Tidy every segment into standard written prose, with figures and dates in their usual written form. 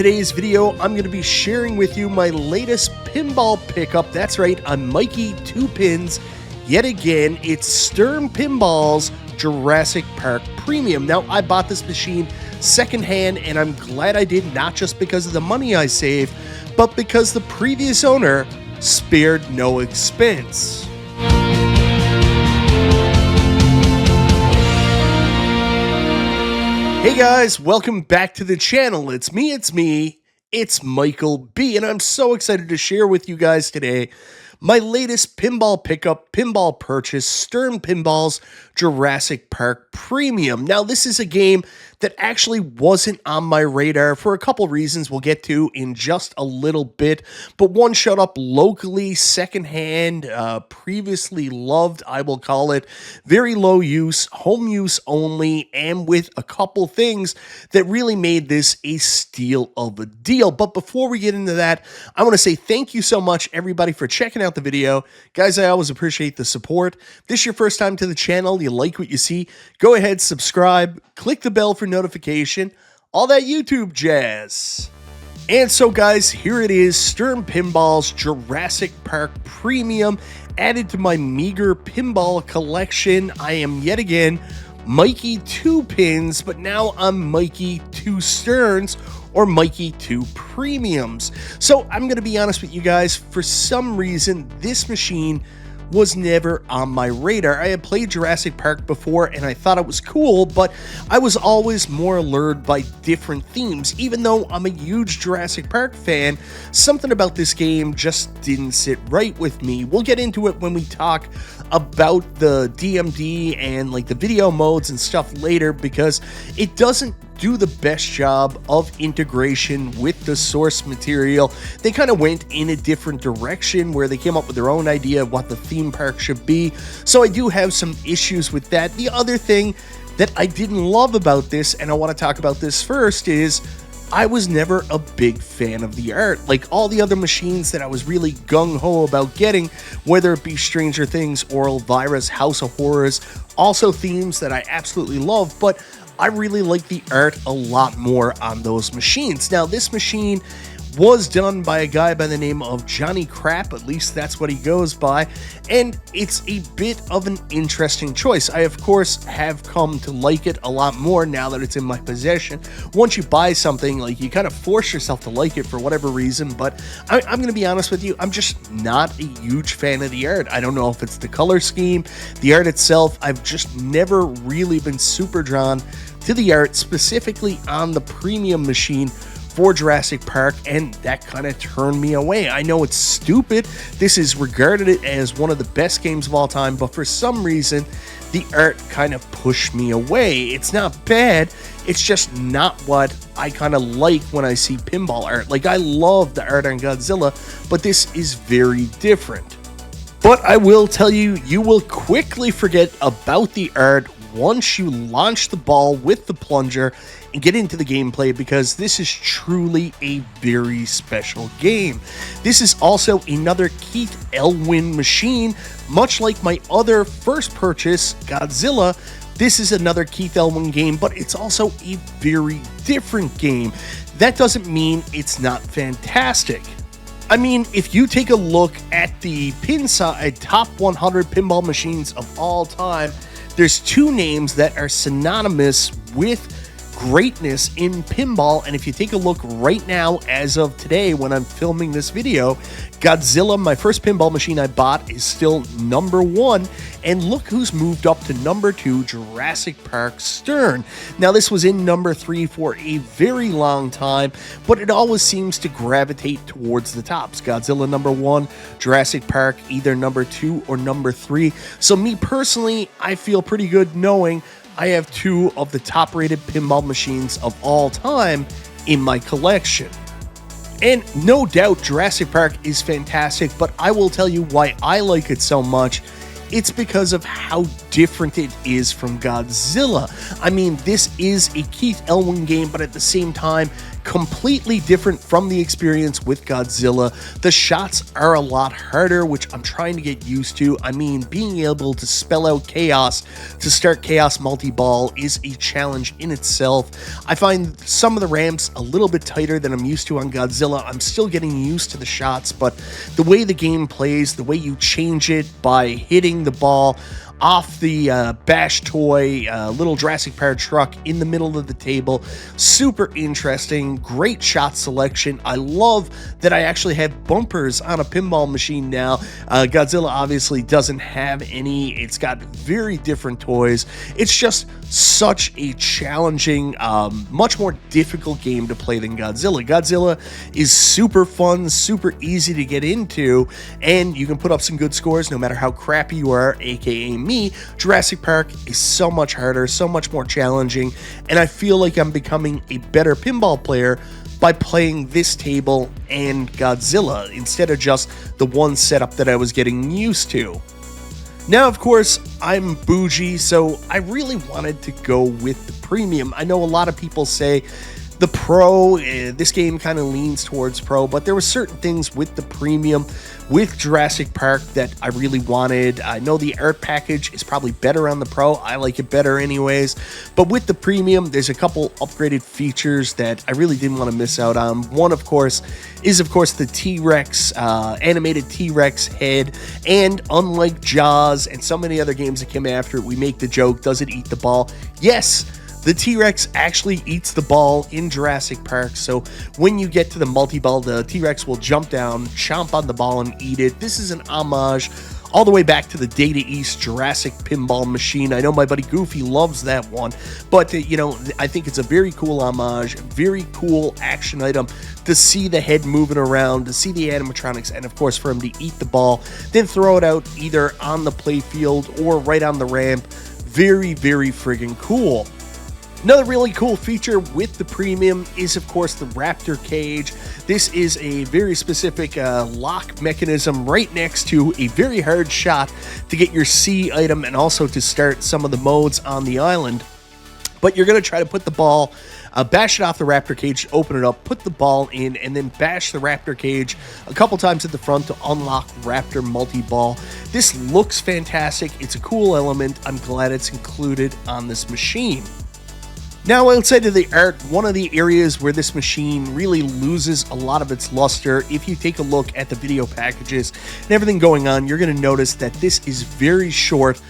today's video, I'm going to be sharing with you my latest pinball pickup. That's right, I'm Mikey 2 Pins. Yet again, it's Stern Pinball's Jurassic Park Premium. Now, I bought this machine secondhand, and I'm glad I did, not just because of the money I saved, but because the previous owner spared no expense. Hey guys, welcome back to the channel. It's me, Michael B, and I'm so excited to share with you guys today my latest pinball pickup, pinball purchase, Stern Pinball's Jurassic Park Premium. Now, this is a game that actually wasn't on my radar for a couple reasons we'll get to in just a little bit, but one showed up locally, secondhand, previously loved, I will call it, very low use, home use only, and with a couple things that really made this a steal of a deal. But before we get into that, I want to say thank you so much, everybody, for checking out the video. Guys, I always appreciate the support. If this is your first time to the channel, you like what you see, go ahead, subscribe, click the bell for notification, all that YouTube jazz. And so guys, here it is, Stern Pinball's Jurassic Park Premium, added to my meager pinball collection. I am yet again Mikey 2 Pins, but now I'm Mikey 2 Sterns, or Mikey 2 Premiums. So I'm going to be honest with you guys, for some reason, this machine was never on my radar. I had played Jurassic Park before and I thought it was cool, but I was always more allured by different themes. Even though I'm a huge Jurassic Park fan, something about this game just didn't sit right with me. We'll get into it when we talk about the DMD and like the video modes and stuff later, because it doesn't do the best job of integration with the source material. They kind of went in a different direction where they came up with their own idea of what the theme park should be. So I do have some issues with that. The other thing that I didn't love about this, and I want to talk about this first, is I was never a big fan of the art. Like all the other machines that I was really gung-ho about getting, whether it be Stranger Things, or Elvira's House of Horrors, also themes that I absolutely love, but I really like the art a lot more on those machines. Now, this machine was done by a guy by the name of Johnny Crap, at least that's what he goes by, and it's a bit of an interesting choice. I, of course, have come to like it a lot more now that it's in my possession. Once you buy something, like, you kind of force yourself to like it for whatever reason, but I'm going to be honest with you, I'm just not a huge fan of the art. I don't know if it's the color scheme, the art itself. I've just never really been super drawn to the art, specifically on the premium machine for Jurassic Park, and that kind of turned me away. I know it's stupid. This is regarded as one of the best games of all time, but for some reason, the art kind of pushed me away. It's not bad, it's just not what I kind of like when I see pinball art. Like, I love the art on Godzilla, but this is very different. But I will tell you, you will quickly forget about the art once you launch the ball with the plunger and get into the gameplay, because this is truly a very special game. This is also another Keith Elwin machine, much like my other first purchase, Godzilla. This is another Keith Elwin game, but it's also a very different game. That doesn't mean it's not fantastic. I mean, if you take a look at the Pinside Top 100 Pinball Machines of all time, there's two names that are synonymous with greatness in pinball, and if you take a look right now, as of today when I'm filming this video, Godzilla, my first pinball machine I bought, is still number 1, and look who's moved up to number 2, Jurassic Park Stern. Now, this was in number 3 for a very long time, but it always seems to gravitate towards the tops. Godzilla number 1, Jurassic Park either number 2 or number 3. So me personally, I feel pretty good knowing I have 2 of the top-rated pinball machines of all time in my collection. And no doubt Jurassic Park is fantastic, but I will tell you why I like it so much. It's because of how different it is from Godzilla. I mean, this is a Keith Elwin game, but at the same time, Completely different from the experience with Godzilla. The shots are a lot harder, which I'm trying to get used to. I mean, being able to spell out chaos to start chaos multi-ball is a challenge in itself. I find some of the ramps a little bit tighter than I'm used to on Godzilla. I'm still getting used to the shots, but the way the game plays, the way you change it by hitting the ball off the bash toy, little Jurassic Park truck in the middle of the table. Super interesting, great shot selection. I love that I actually have bumpers on a pinball machine now. Godzilla obviously doesn't have any. It's got very different toys. It's just such a challenging, much more difficult game to play than Godzilla. Godzilla is super fun, super easy to get into, and you can put up some good scores no matter how crappy you are, aka me. Jurassic Park is so much harder, so much more challenging, and I feel like I'm becoming a better pinball player by playing this table and Godzilla instead of just the one setup that I was getting used to. Now, of course, I'm bougie, so I really wanted to go with the premium. I know a lot of people say the pro, this game kind of leans towards pro, but there were certain things with the premium, with Jurassic Park, that I really wanted. I know the art package is probably better on the pro. I like it better anyways. But with the premium, there's a couple upgraded features that I really didn't want to miss out on. One, of course, is the T-Rex, animated T-Rex head. And unlike Jaws and so many other games that came after it, we make the joke, does it eat the ball? Yes, the T-Rex actually eats the ball in Jurassic Park, so when you get to the multi-ball, the T-Rex will jump down, chomp on the ball, and eat it. This is an homage all the way back to the Data East Jurassic pinball machine. I know my buddy Goofy loves that one, but I think it's a very cool homage, very cool action item to see the head moving around, to see the animatronics, and of course for him to eat the ball, then throw it out either on the playfield or right on the ramp. Very, very friggin' cool. Another really cool feature with the premium is, of course, the Raptor cage. This is a very specific lock mechanism right next to a very hard shot to get your C item and also to start some of the modes on the island. But you're going to try to put the ball, bash it off the Raptor cage, open it up, put the ball in, and then bash the Raptor cage a couple times at the front to unlock Raptor multi-ball. This looks fantastic. It's a cool element. I'm glad it's included on this machine. Now, outside of the art, one of the areas where this machine really loses a lot of its luster, if you take a look at the video packages and everything going on, you're going to notice that this is very short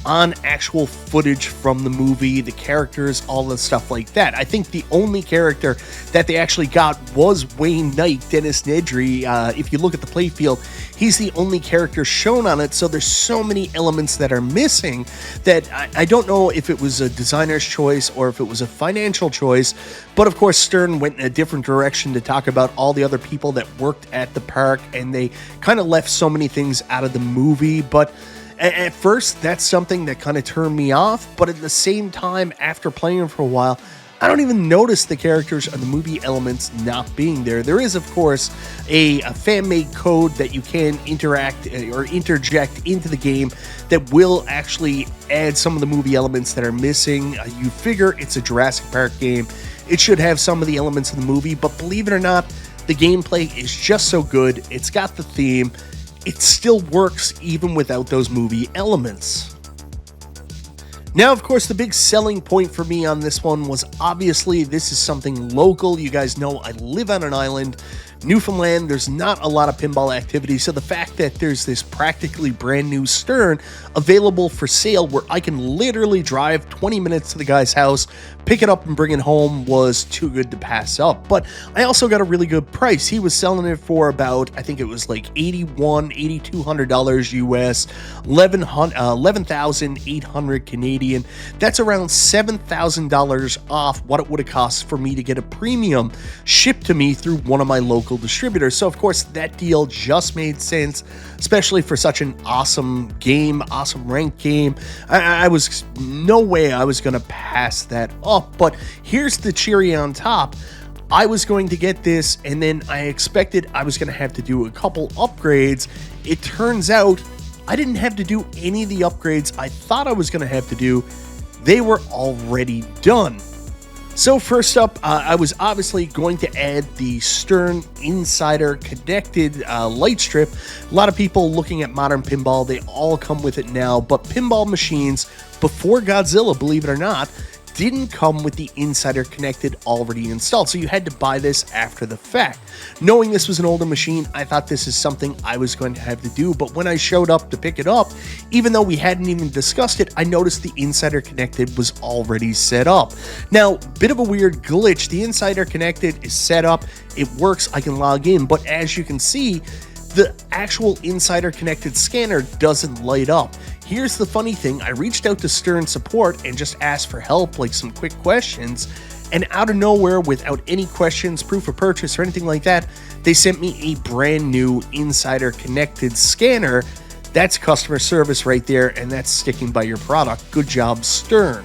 on actual footage from the movie, the characters, all the stuff like that. I think the only character that they actually got was Wayne Knight, Dennis Nedry. If you look at the playfield, he's the only character shown on it, so there's so many elements that are missing that I don't know if it was a designer's choice or if it was a financial choice, but of course Stern went in a different direction to talk about all the other people that worked at the park, and they kind of left so many things out of the movie. But at first, that's something that kind of turned me off, but at the same time, after playing for a while, I don't even notice the characters or the movie elements not being there. There is, of course, a fan-made code that you can interact or interject into the game that will actually add some of the movie elements that are missing. You figure it's a Jurassic Park game. It should have some of the elements of the movie, but believe it or not, the gameplay is just so good. It's got the theme. It still works even without those movie elements. Now, of course, the big selling point for me on this one was obviously this is something local. You guys know I live on an island, Newfoundland. There's not a lot of pinball activity, so the fact that there's this practically brand new Stern available for sale where I can literally drive 20 minutes to the guy's house, pick it up and bring it home was too good to pass up. But I also got a really good price. He was selling it for about, I think it was like $8,200 US, 11,800 Canadian. That's around $7,000 off what it would have cost for me to get a premium shipped to me through one of my local distributors. So of course that deal just made sense, especially for such an awesome game, awesome ranked game. I was no way I was going to pass that up. But here's the cherry on top. I was going to get this, and then I expected I was going to have to do a couple upgrades. It turns out I didn't have to do any of the upgrades I thought I was going to have to do. They were already done. So first up, I was obviously going to add the Stern Insider connected light strip. A lot of people looking at modern pinball, they all come with it now, but pinball machines before Godzilla, believe it or not, didn't come with the Insider connected already installed, so you had to buy this after the fact. Knowing this was an older machine, I thought this is something I was going to have to do, but when I showed up to pick it up, even though we hadn't even discussed it, I noticed the Insider connected was already set up. Now, bit of a weird glitch, the Insider connected is set up, it works, I can log in, but as you can see, the actual Insider connected scanner doesn't light up. Here's the funny thing, I reached out to Stern support and just asked for help, like some quick questions, and out of nowhere, without any questions, proof of purchase, or anything like that, they sent me a brand new Insider connected scanner. That's customer service right there, and that's sticking by your product. Good job, Stern.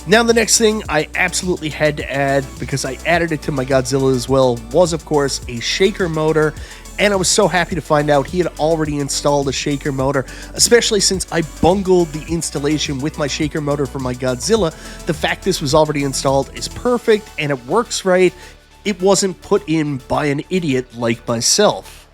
Now the next thing I absolutely had to add, because I added it to my Godzilla as well, was of course a shaker motor. And I was so happy to find out he had already installed a shaker motor, especially since I bungled the installation with my shaker motor for my Godzilla. The fact this was already installed is perfect, and it works right. It wasn't put in by an idiot like myself.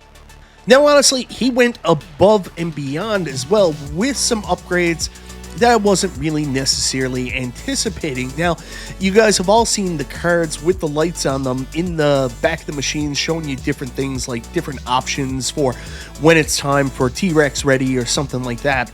Now, honestly, he went above and beyond as well with some upgrades that I wasn't really necessarily anticipating. Now, you guys have all seen the cards with the lights on them in the back of the machine showing you different things, like different options for when it's time for T-Rex ready or something like that.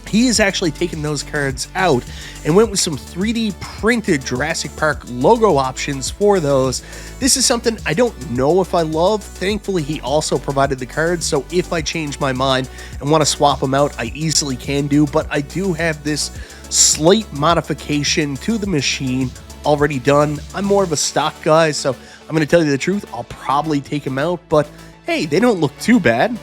He has actually taken those cards out and went with some 3D printed Jurassic Park logo options for those. This is something I don't know if I love. Thankfully, he also provided the cards, so if I change my mind and want to swap them out, I easily can do, but I do have this slight modification to the machine already done. I'm more of a stock guy, so I'm going to tell you the truth, I'll probably take them out, but hey, they don't look too bad.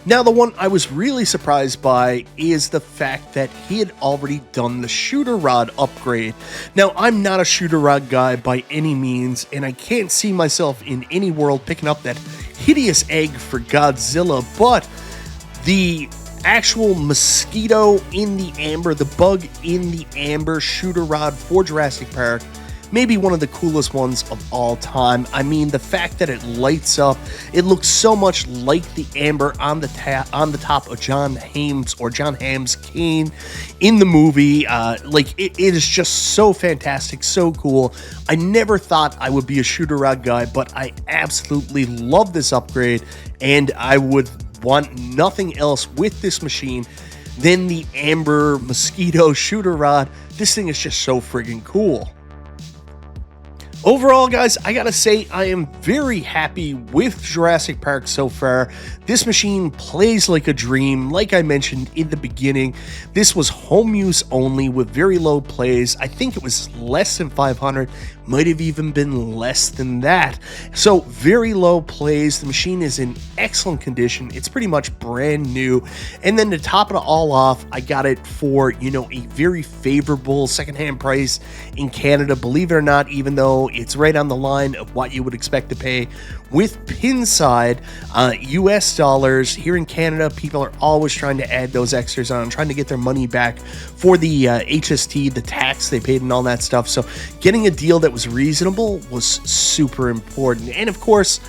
Now, the one I was really surprised by is the fact that he had already done the shooter rod upgrade. Now, I'm not a shooter rod guy by any means, and I can't see myself in any world picking up that hideous egg for Godzilla, but the actual mosquito in the amber, the bug in the amber shooter rod for Jurassic Park, maybe one of the coolest ones of all time. I mean, the fact that it lights up, it looks so much like the amber on the top of John Hamm's cane in the movie. It is just so fantastic, so cool. I never thought I would be a shooter rod guy, but I absolutely love this upgrade, and I would want nothing else with this machine than the amber mosquito shooter rod. This thing is just so friggin' cool. Overall, guys, I gotta say I am very happy with Jurassic Park so far. This machine plays like a dream. Like I mentioned in the beginning, this was home use only with very low plays. I think it was less than 500, might have even been less than that. So very low plays. The machine is in excellent condition. It's pretty much brand new. And then to top it all off, I got it for, a very favorable secondhand price in Canada, believe it or not, even though it's right on the line of what you would expect to pay with Pinside. US dollars. Here in Canada, people are always trying to add those extras on, trying to get their money back for the HST, the tax they paid and all that stuff. So getting a deal that was reasonable was super important. And of course,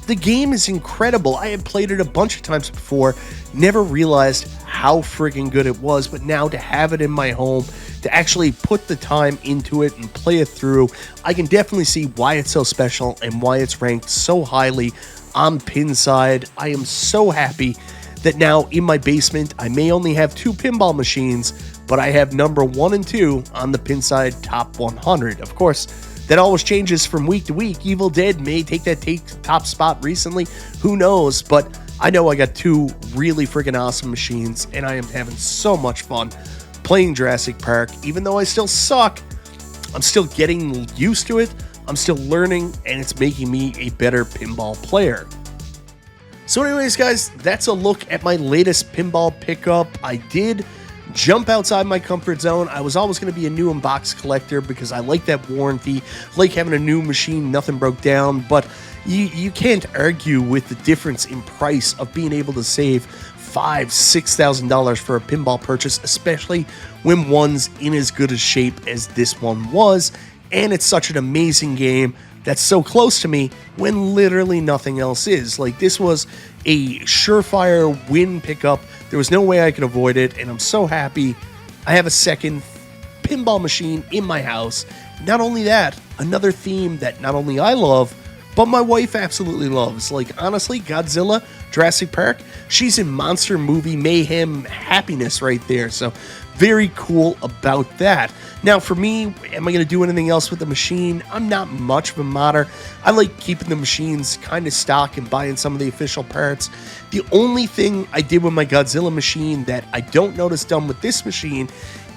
the game is incredible. I had played it a bunch of times before, never realized how friggin' good it was, but now to have it in my home, to actually put the time into it and play it through, I can definitely see why it's so special and why it's ranked so highly on Pinside. I am so happy that now in my basement, I may only have 2 pinball machines, but I have number 1 and 2 on the Pinside Top 100. Of course, that always changes from week to week. Evil Dead may take that top spot recently. Who knows? But I know I got 2 really freaking awesome machines, and I am having so much fun playing Jurassic Park. Even though I still suck, I'm still getting used to it. I'm still learning, and it's making me a better pinball player. So anyways, guys, that's a look at my latest pinball pickup. I did jump outside my comfort zone. I was always going to be a new in-box collector because I like that warranty, like having a new machine, nothing broke down, but you can't argue with the difference in price of being able to save $5,000-$6,000 for a pinball purchase, especially when one's in as good a shape as this one was. and it's such an amazing game that's so close to me when literally nothing else is. Like, this was a surefire win pickup. There was no way I could avoid it, and I'm so happy I have a second pinball machine in my house. Not only that, another theme that not only I love, but my wife absolutely loves. Like, honestly, Godzilla, Jurassic Park, she's in monster movie mayhem happiness right there. So very cool about that. Now, for me, am I going to do anything else with the machine? I'm not much of a modder. I like keeping the machines kind of stock and buying some of the official parts. The only thing I did with my Godzilla machine that I don't notice done with this machine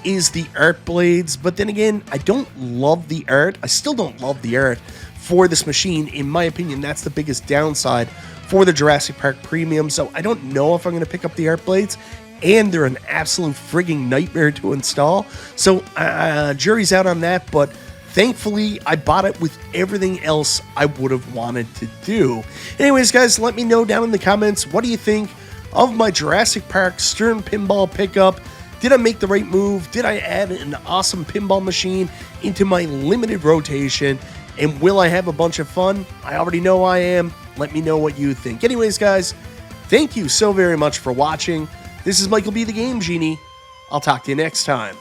is the art blades. But then again, I don't love the art. I still don't love the art for this machine. In my opinion, that's the biggest downside for the Jurassic Park Premium. So I don't know if I'm going to pick up the art blades, and they're an absolute frigging nightmare to install. So jury's out on that, but thankfully I bought it with everything else I would have wanted to do. Anyways, guys, let me know down in the comments, what do you think of my Jurassic Park Stern pinball pickup? Did I make the right move? Did I add an awesome pinball machine into my limited rotation? And will I have a bunch of fun? I already know I am. Let me know what you think. Anyways, guys, thank you so very much for watching. This is Michael B. the Game Genie. I'll talk to you next time.